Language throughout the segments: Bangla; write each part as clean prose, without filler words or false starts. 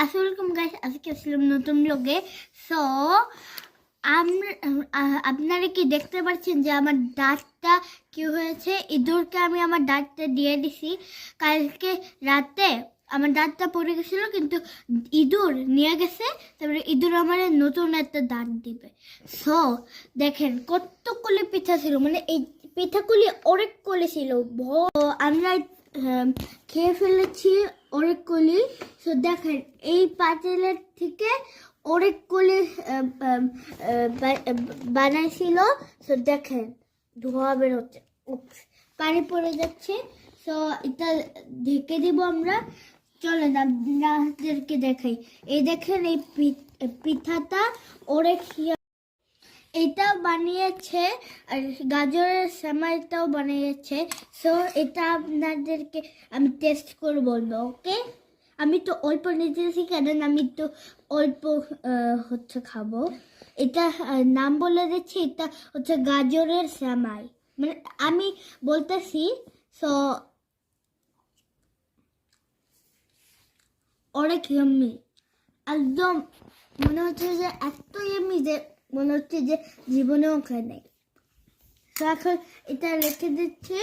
আসসালামু আলাইকুম গাইস, আজকে আসলাম নতুন ব্লগে। সো আপনারা কি দেখতে পাচ্ছেন যে আমার দাঁতটা কি হয়েছে? ইঁদুরকে আমি আমার দাঁতটা দিয়ে দিছি। কালকে রাতে আমার দাঁতটা পড়ে গেছিলো, কিন্তু ইঁদুর নিয়ে গেছে। তারপরে ইঁদুর আমার নতুন একটা দাঁত দিবে। সো দেখেন কতগুলি পিঠা ছিল, মানে এই পিঠাগুলি অনেকগুলি ছিল। আমরা খেয়ে ফেলেছি অনেকগুলি। সো দেখেন এই পাতিলের থেকে অনেকগুলি বানাইছিল। সো দেখেন ধোয়া বের হচ্ছে, পানি পড়ে যাচ্ছে। সো এটা ঢেকে দিব আমরা। চলেন আপনাদেরকে দেখাই। এই দেখেন এই পিঠাটা অনেক এটা বানিয়েছে, আর গাজরের সেমাইটাও বানিয়েছে। সো এটা আপনাদেরকে আমি টেস্ট করে বলবো, ওকে? আমি তো অল্প নিতেছি, কারণ আমি তো অল্প খাবো। এটা নাম বলে দিচ্ছি, এটা হচ্ছে গাজরের সেমাই। মানে আমি বলতেছি। সো অনেক ইয়াম্মি, একদম মনে হচ্ছে যে এত ইয়াম্মি যে মনে হচ্ছে যে জীবনেও খায় নাই। তো এখন এটা রেখে দিচ্ছি।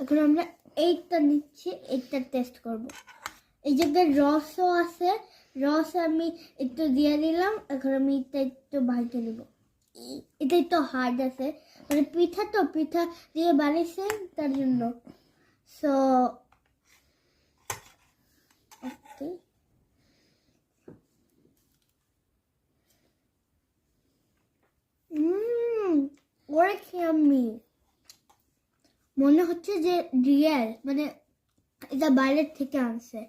এখন আমরা এইটা নিচ্ছি, এইটা টেস্ট করব। এই জায়গায় রসও আছে, রস আমি একটু দিয়ে দিলাম। এখন আমি এটা একটু ভাজতে নেব। এটা একটু হার্ড আছে, মানে পিঠা তো পিঠা দিয়ে বানিয়েছে তার জন্য। সো অনেক ইয়াম্মি, মনে হচ্ছে যে রিয়েল, মানে এটা বাইরের থেকে আনছে,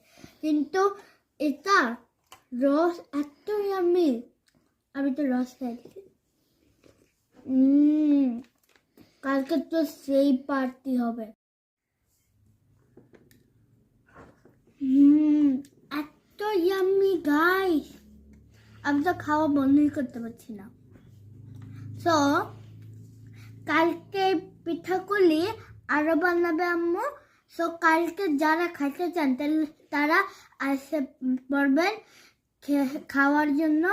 কিন্তু এটা রস এত ইয়াম্মি। আমি তো রস খাইছি। কালকে তো সেই পার্টি হবে। এত ইয়াম্মি গাইস, আমি তো খাওয়া বন্ধই করতে পারছি না। সো কালকে পিঠাগুলি আরো বানাবে আম্মু। সো কালকে যারা খাইতে চান তারা আসে পড়বেন খাওয়ার জন্য।